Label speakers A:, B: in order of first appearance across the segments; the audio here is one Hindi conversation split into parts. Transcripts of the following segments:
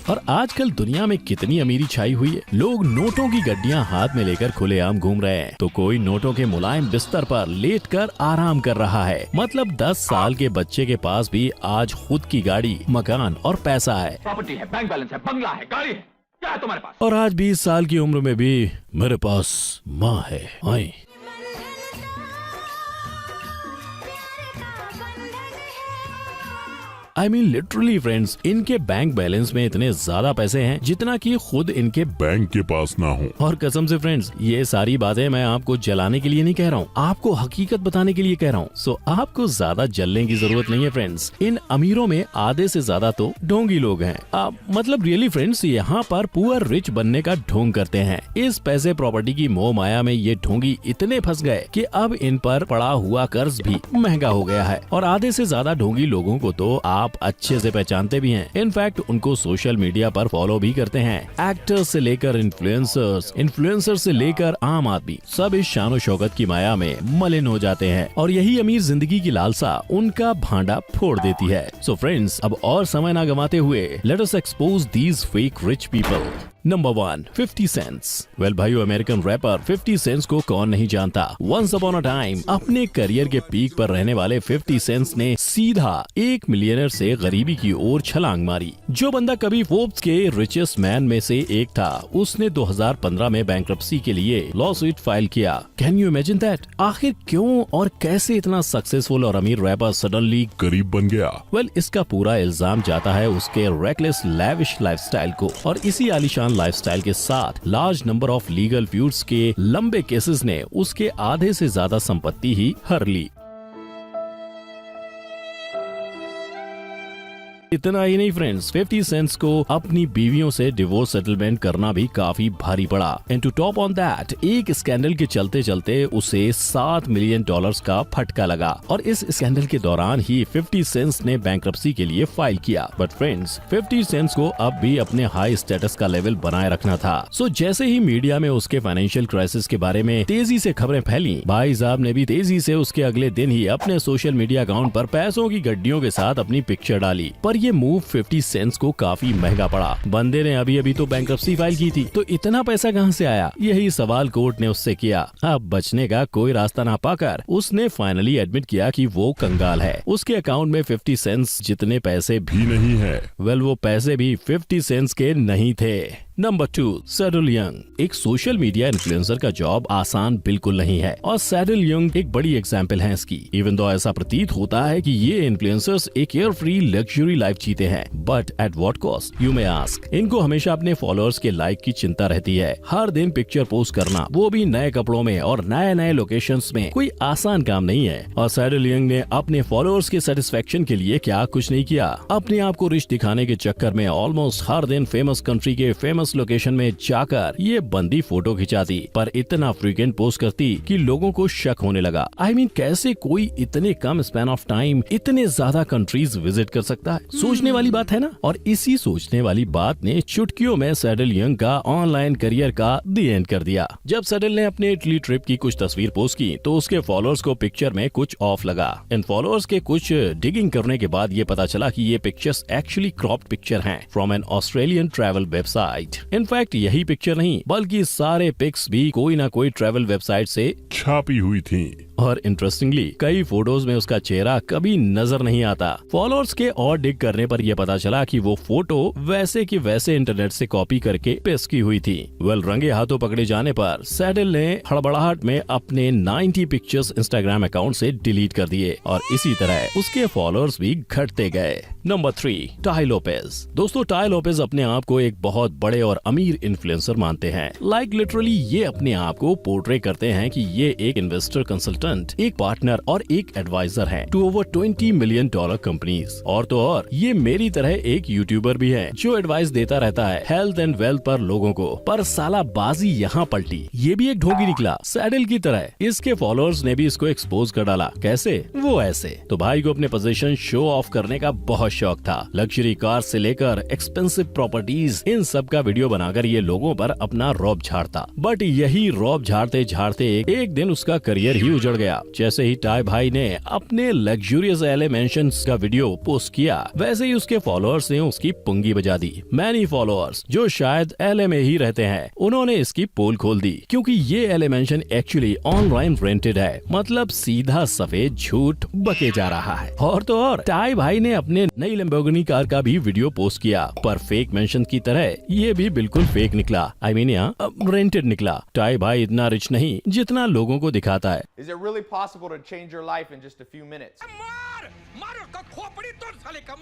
A: और आजकल दुनिया में कितनी अमीरी छाई हुई है। लोग नोटों की गड्डियां हाथ में लेकर खुलेआम घूम रहे हैं, तो कोई नोटों के मुलायम बिस्तर पर लेटकर आराम कर रहा है। मतलब 10 साल के बच्चे के पास भी आज खुद की गाड़ी, मकान और पैसा है,
B: प्रॉपर्टी है, बैंक बैलेंस है, बंगला है, गाड़ी है, क्या है तुम्हारे पास?
A: और आज 20 साल की उम्र में भी मेरे पास माँ है। आई मीन लिटरली फ्रेंड्स, इनके बैंक बैलेंस में इतने ज्यादा पैसे हैं जितना कि खुद इनके
C: बैंक के पास ना हो।
A: और कसम से फ्रेंड्स, ये सारी बातें मैं आपको जलाने के लिए नहीं कह रहा हूँ, आपको हकीकत बताने के लिए कह रहा हूँ। सो आपको ज्यादा जलने की जरूरत नहीं है फ्रेंड्स। इन अमीरों में आधे से ज्यादा तो ढोंगी लोग हैं। मतलब रियली फ्रेंड्स, यहाँ पर पुअर रिच बनने का ढोंग करते हैं। इस पैसे प्रॉपर्टी की मोह माया में ये ढोंगी इतने फंस गए कि अब इन पर पड़ा हुआ कर्ज भी महंगा हो गया है। और आधे से ज्यादा ढोंगी लोगों को तो आप अच्छे से पहचानते भी हैं। इनफैक्ट उनको सोशल मीडिया पर फॉलो भी करते हैं। एक्टर्स से लेकर इन्फ्लुएंसर्स से लेकर आम आदमी, सब इस शान शौकत की माया में मलिन हो जाते हैं और यही अमीर जिंदगी की लालसा उनका भांडा फोड़ देती है। सो फ्रेंड्स, अब और समय ना गंवाते हुए let us expose these fake rich people. Number 1, 50 cents. Well भाइयों, अमेरिकन रैपर 50 सेंट्स को कौन नहीं जानता। वंस अपॉन अ टाइम अपने करियर के पीक पर रहने वाले 50 सेंट्स ने सीधा एक मिलियनर से गरीबी की ओर छलांग मारी। जो बंदा कभी फोर्ब्स के रिचेस्ट मैन में से एक था, उसने 2015 में बैंक्रप्सी के लिए लॉसूट फाइल किया। Can you imagine that? आखिर क्यों और कैसे इतना सक्सेसफुल और अमीर रैपर सडनली
C: गरीब बन गया?
A: वेल, इसका पूरा इल्जाम जाता है उसके रेकलेस लैविश लाइफस्टाइल को और इसी आलीशान लाइफस्टाइल के साथ large number of legal feuds के लंबे केसेस ने उसके आधे से ज्यादा संपत्ति ही हर ली। इतना ही नहीं फ्रेंड्स, 50 सेंट्स को अपनी बीवियों से डिवोर्स सेटलमेंट करना भी काफी भारी पड़ा। And to top on that, एक स्कैंडल के चलते चलते उसे $7 मिलियन का फटका लगा और इस स्कैंडल के दौरान ही 50 सेंट्स ने बैंक्रप्सी के लिए फाइल किया। बट फ्रेंड्स, 50 सेंट्स को अब भी अपने हाई स्टेटस का लेवल बनाए रखना था। सो जैसे ही मीडिया में उसके फाइनेंशियल क्राइसिस के बारे में तेजी से खबरें फैली, भाई साहब ने भी तेजी से उसके अगले दिन ही अपने सोशल मीडिया अकाउंट पर पैसों की गड्डियों के साथ अपनी पिक्चर डाली। पर ये मूव 50 सेंट्स को काफी महंगा पड़ा। बंदे ने अभी तो बैंक्रप्सी फाइल की थी, तो इतना पैसा कहां से आया? यही सवाल कोर्ट ने उससे किया। अब बचने का कोई रास्ता ना पाकर उसने फाइनली एडमिट किया कि वो कंगाल है। उसके अकाउंट में 50 सेंट्स जितने पैसे
C: भी नहीं है।
A: वेल, वो पैसे भी 50 सेंट्स के नहीं थे। Number 2, saddle young. एक सोशल मीडिया इन्फ्लुएंसर का जॉब आसान बिल्कुल नहीं है और सैडल यंग एक बड़ी एग्जाम्पल है इसकी। इवन दो ऐसा प्रतीत होता है कि ये इन्फ्लुएंसर्स एक एयर फ्री लग्जरी लाइफ जीते हैं, but at what cost you may ask. इनको हमेशा अपने फॉलोअर्स के लाइक की चिंता रहती है। हर दिन पिक्चर पोस्ट करना, वो भी नए कपड़ों में और नए नए लोकेशंस में, कोई आसान काम नहीं है। और सैडल यंग ने अपने फॉलोअर्स के सेटिस्फेक्शन के लिए क्या कुछ नहीं किया। अपने आप को रिच दिखाने के चक्कर में ऑलमोस्ट हर दिन फेमस कंट्री के फेमस लोकेशन में जाकर ये बंदी फोटो खिंचाती, पर इतना फ्रीक्वेंट पोस्ट करती कि लोगों को शक होने लगा। आई मीन, कैसे कोई इतने कम स्पैन ऑफ टाइम इतने ज्यादा कंट्रीज विजिट कर सकता है? सोचने वाली बात है ना। और इसी सोचने वाली बात ने चुटकियों में सैडल यंग का ऑनलाइन करियर का दी एंड कर दिया। जब सैडल ने अपने इटली ट्रिप की कुछ तस्वीर पोस्ट की तो उसके फॉलोअर्स को पिक्चर में कुछ ऑफ लगा। इन फॉलोअर्स के कुछ डिगिंग करने के बाद ये पता चला कि ये पिक्चर्स एक्चुअली क्रॉप्ड पिक्चर हैं from an Australian travel website. In fact यही पिक्चर नहीं बल्कि सारे पिक्स भी कोई ना कोई ट्रैवल वेबसाइट से
C: छापी हुई थी।
A: और इंटरेस्टिंगली कई फोटोज में उसका चेहरा कभी नजर नहीं आता। फॉलोअर्स के और डिग करने पर यह पता चला कि वो फोटो वैसे की वैसे इंटरनेट से कॉपी करके पेस्ट की हुई थी। वेल, रंगे हाथों पकड़े जाने पर सैडल ने हड़बड़ाहट में अपने 90 पिक्चर्स इंस्टाग्राम अकाउंट से डिलीट कर दिए और इसी तरह उसके फॉलोअर्स भी घटते गए। Number 3, tie Lopez. दोस्तों, टाई लोपेज अपने आप को एक बहुत बड़े और अमीर इन्फ्लुएंसर मानते हैं। लाइक लिटरली ये अपने आप को पोर्ट्रे करते हैं कि ये एक इन्वेस्टर, कंसल्टेंट, एक पार्टनर और एक एडवाइजर है टू ओवर $20 मिलियन कंपनीज। और तो और ये मेरी तरह एक यूट्यूबर भी है जो एडवाइस देता रहता है हेल्थ एंड वेल्थ पर लोगों को। पर साला बाजी यहाँ पलटी, ये भी एक ढोंगी निकला सैडल की तरह। इसके फॉलोअर्स ने भी इसको एक्सपोज कर डाला। कैसे? वो ऐसे। तो भाई को अपने पोजीशन शो ऑफ करने का बहुत शौक था। लग्जरी कार से लेकर एक्सपेंसिव प्रॉपर्टीज, इन सब का वीडियो बनाकर ये लोगों पर अपना रौब झाड़ता। बट यही रौब झाड़ते झाड़ते एक दिन उसका करियर ही उजड़ चढ़ गया। जैसे ही टाई भाई ने अपने लग्जूरियस एलए मेंशंस का वीडियो पोस्ट किया, वैसे ही उसके फॉलोअर्स ने उसकी पुंगी बजा दी। मैनी फॉलोअर्स जो शायद एलए में ही रहते हैं, उन्होंने इसकी पोल खोल दी, क्योंकि ये LA mention actually online rented है। मतलब सीधा सफेद झूठ बके जा रहा है। और तो और टाई भाई ने अपने नई लैम्बोर्गिनी कार का भी वीडियो पोस्ट किया, पर फेक मेंशन की तरह ये भी बिल्कुल फेक निकला। आई मीन यहाँ रेंटेड निकला। टाई भाई इतना रिच नहीं जितना लोगों को दिखाता है।
D: Is it really possible to change your life in just a few minutes?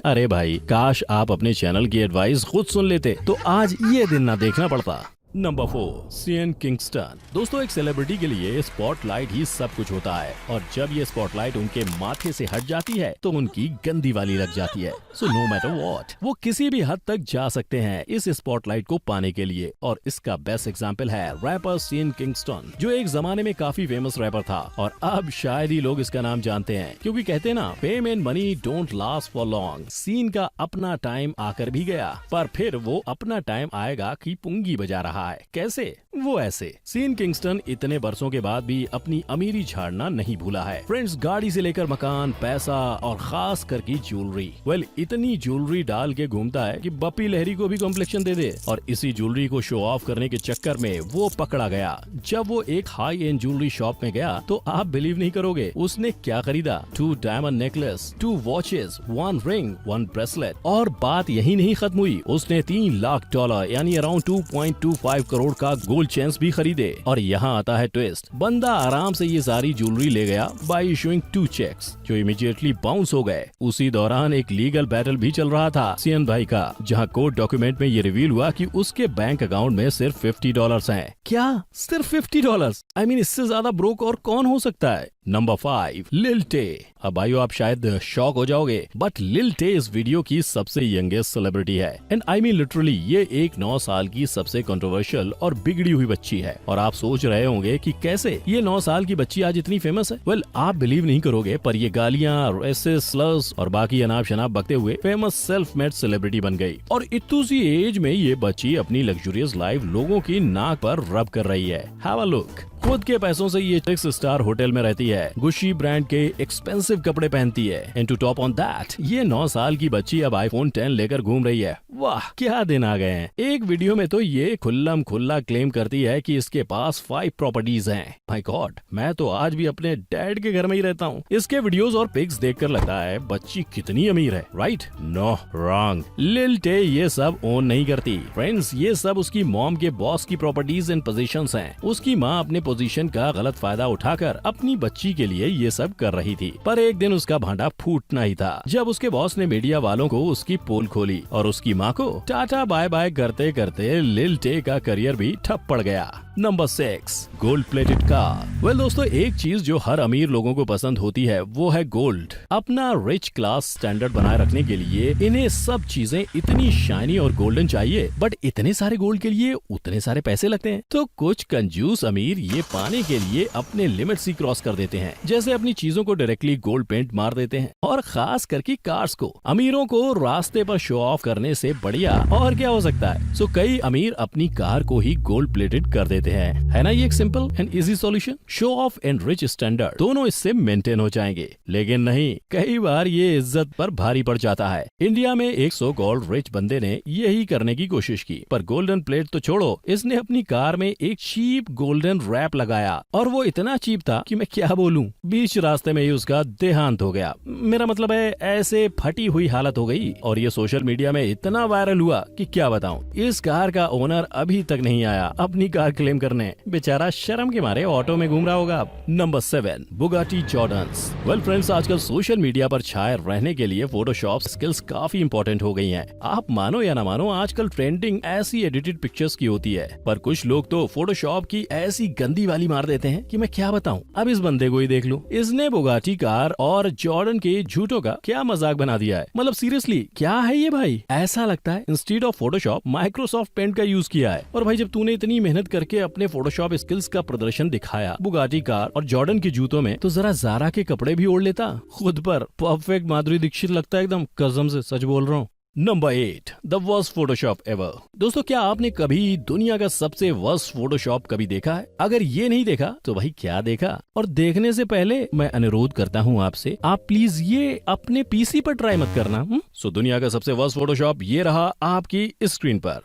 A: अरे भाई, काश आप अपने चैनल की एडवाइस खुद सुन लेते तो आज ये दिन ना देखना पड़ता। Number 4, CN Kingston. दोस्तों, एक सेलिब्रिटी के लिए स्पॉटलाइट ही सब कुछ होता है, और जब ये स्पॉटलाइट उनके माथे से हट जाती है तो उनकी गंदी वाली लग जाती है। सो नो मैटर व्हाट, वो किसी भी हद तक जा सकते हैं इस स्पॉटलाइट को पाने के लिए। और इसका बेस्ट एग्जांपल है रैपर सीएन किंगस्टन, जो एक जमाने में काफी फेमस रैपर था, और अब शायद ही लोग इसका नाम जानते हैं, क्योंकि कहते हैं ना, fame and money don't last for long. Scene का अपना टाइम आकर भी गया, पर फिर वो अपना टाइम आएगा कि पुंगी बजा रहा है। कैसे? वो ऐसे। सीन किंगस्टन इतने बरसों के बाद भी अपनी अमीरी झाड़ना नहीं भूला है। फ्रेंड्स, गाड़ी से लेकर मकान, पैसा और खास करके ज्वेलरी। वेल, इतनी ज्वेलरी डाल के घूमता है कि बप्पी लहरी को भी कॉम्प्लेक्शन दे दे। और इसी ज्वेलरी को शो ऑफ करने के चक्कर में वो पकड़ा गया। जब वो एक हाई एंड ज्वेलरी शॉप में गया तो आप बिलीव नहीं करोगे उसने क्या खरीदा। 2 diamond necklace, 2 watches, 1 ring, 1 bracelet. और बात यही नहीं खत्म हुई, उसने $3 लाख यानी अराउंड 2.25 करोड़ का गोल्ड चेन्स भी खरीदे। और यहाँ आता है ट्विस्ट, बंदा आराम से ये सारी ज्वेलरी ले गया बाय इशूइंग 2 चेक्स, जो इमीडिएटली बाउंस हो गए। उसी दौरान एक लीगल बैटल भी चल रहा था सीएन भाई का, जहाँ कोर्ट डॉक्यूमेंट में ये रिवील हुआ कि उसके बैंक अकाउंट में सिर्फ $50 हैं। क्या? सिर्फ $50? आई मीन, इससे ज्यादा ब्रोक और कौन हो सकता है। नंबर 5, लिल टे। अब भाइयों, आप शायद शॉक हो जाओगे, बट लिल टे इस वीडियो की सबसे यंगेस्ट सेलिब्रिटी है। एंड आई मीन लिटरली, ये एक 9 साल की सबसे कंट्रोवर्शियल और बिगड़ी हुई बच्ची है। और आप सोच रहे होंगे कि कैसे ये 9 साल की बच्ची आज इतनी फेमस है। वेल, आप बिलीव नहीं करोगे, पर ये गालियां, रेसिस्ट स्लर्स और बाकी अनाप शनाप बकते हुए फेमस सेल्फ मेड सेलिब्रिटी बन गई। और इतनी सी एज में ये बच्ची अपनी लग्जरियस लाइफ लोगों की नाक पर रब कर रही है। Have a look. खुद के पैसों से ये 6 स्टार होटल में रहती है, गुशी ब्रांड के एक्सपेंसिव कपड़े पहनती है, and to top on that ये 9 साल की बच्ची अब आईफोन 10 लेकर घूम रही है। वाह, क्या दिन आ गए हैं। एक वीडियो में तो ये खुल्लम खुल्ला क्लेम करती है कि इसके पास 5 प्रॉपर्टीज हैं। माय गॉड, मैं तो आज भी अपने डैड के घर में ही रहता हूँ। इसके वीडियोस और पिक्स देखकर लगता है बच्ची कितनी अमीर है। Right? No, wrong. Lil Tay ये सब ओन नहीं करती फ्रेंड्स, ये सब उसकी मॉम के बॉस की प्रॉपर्टीज एंड पोजीशंस हैं। उसकी माँ अपने पोजीशन का गलत फायदा उठाकर अपनी बच्ची के लिए ये सब कर रही थी। पर एक दिन उसका भांडा फूटना ही था, जब उसके बॉस ने मीडिया वालों को उसकी पोल खोली, और उसकी माँ को टाटा बाय बाय करते करते लिल टे का करियर भी ठप पड़ गया। Number 6, gold plated car. Well दोस्तों, एक चीज जो हर अमीर लोगों को पसंद होती है वो है गोल्ड। अपना रिच क्लास स्टैंडर्ड बनाए रखने के लिए इन्हें सब चीजें इतनी शाइनी और गोल्डन चाहिए, बट इतने सारे गोल्ड के लिए उतने सारे पैसे लगते हैं। तो कुछ कंजूस अमीर ये पाने के लिए अपने लिमिट्स ही क्रॉस कर देते हैं, जैसे अपनी चीजों को डायरेक्टली गोल्ड पेंट मार देते हैं, और खास करके कार्स को। अमीरों को रास्ते पर शो ऑफ करने से बढ़िया और क्या हो सकता है। सो कई अमीर अपनी कार को ही गोल्ड प्लेटेड कर देते हैं। है ना ये एक simple and easy solution. Show off and rich standard दोनों इससे मेंटेन हो जाएंगे। लेकिन नहीं, कई बार ये इज्जत पर भारी पड़ जाता है। इंडिया में एक सो कॉल्ड रिच बंदे ने यही करने की कोशिश की, पर गोल्डन प्लेट तो छोड़ो, इसने अपनी कार में एक चीप गोल्डन रैप लगाया, और वो इतना चीप था कि मैं क्या बोलूं। बीच रास्ते में ही उसका देहांत हो गया। मेरा मतलब है, ऐसे फटी हुई हालत हो गई, और ये सोशल मीडिया में इतना वायरल हुआ कि क्या बताऊं। इस कार का ओनर अभी तक नहीं आया अपनी कार क्लेम करने। बेचारा शर्म के मारे ऑटो में घूम रहा होगा। Number 7, Bugatti Jordans. Well friends, आजकल सोशल मीडिया पर छाए रहने के लिए फोटोशॉप स्किल्स काफी इंपॉर्टेंट हो गई हैं। आप मानो या ना मानो, आजकल ट्रेंडिंग ऐसी एडिटेड पिक्चर्स की होती है, पर कुछ लोग तो फोटोशॉप की ऐसी गंदी वाली मार देते हैं कि मैं क्या बताऊं। अब इस बंदे को ही देख लो, इसने बुगाटी कार और जॉर्डन के झूठों का क्या मजाक बना दिया है। मतलब सीरियसली, क्या है ये भाई। ऐसा लगता है instead of Photoshop Microsoft Paint का यूज किया है। और भाई, जब तूने इतनी मेहनत करके अपने फोटोशॉप स्किल्स का प्रदर्शन दिखाया बुगाटी कार और जॉर्डन के जूतों में, तो जरा ज़ारा के कपड़े भी ओढ़ लेता खुद पर। परफेक्ट माधुरी दीक्षित लगता है एकदम, कसम से सच बोल रहा हूँ। Number 8, the worst Photoshop ever. दोस्तों, क्या आपने कभी दुनिया का सबसे वर्स्ट फोटोशॉप कभी देखा है? अगर ये नहीं देखा तो भाई क्या देखा? और देखने से पहले मैं अनुरोध करता हूँ आपसे, आप प्लीज ये अपने पीसी पर ट्राई मत करना। सो दुनिया का सबसे वर्स्ट फोटोशॉप ये रहा आपकी स्क्रीन पर।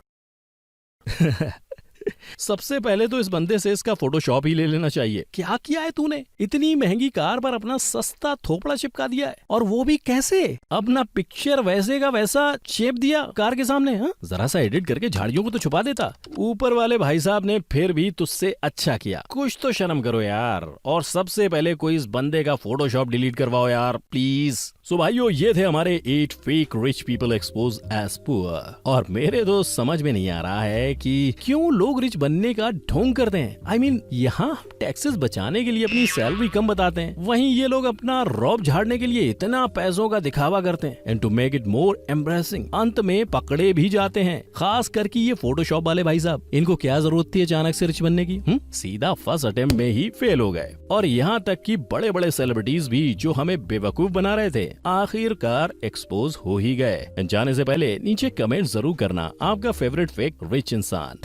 A: सबसे पहले तो इस बंदे से इसका फोटोशॉप ही ले लेना चाहिए। क्या किया है तूने? इतनी महंगी कार पर अपना सस्ता थोपड़ा चिपका दिया है, और वो भी कैसे? अपना पिक्चर वैसे का वैसा चेप दिया कार के सामने। हाँ, जरा सा एडिट करके झाड़ियों को तो छुपा देता। ऊपर वाले भाई साहब ने फिर भी तुझसे अच्छा किया। कुछ तो शर्म करो यार। और सबसे पहले कोई इस बंदे का फोटोशॉप डिलीट करवाओ यार, प्लीज। सो भाइयों, ये थे हमारे 8 fake rich people expose as poor. और मेरे दोस्त, समझ में नहीं आ रहा है कि क्यों लोग रिच बनने का ढोंग करते हैं। I mean, यहाँ टैक्सेस बचाने के लिए अपनी सैलरी कम बताते हैं, वहीं ये लोग अपना रौब झाड़ने के लिए इतना पैसों का दिखावा करते हैं। And to make it more embarrassing, अंत में पकड़े भी जाते हैं। खास करके ये फोटोशॉप वाले भाई साहब, इनको क्या जरूरत थी अचानक से रिच बनने की? सीधा फर्स्ट अटेम्प्ट में ही फेल हो गए। और यहाँ तक कि बड़े बड़े सेलिब्रिटीज भी जो हमें बेवकूफ बना रहे थे, आखिरकार एक्सपोज हो ही गए। जाने से पहले नीचे कमेंट जरूर करना आपका फेवरेट फेक रिच इंसान।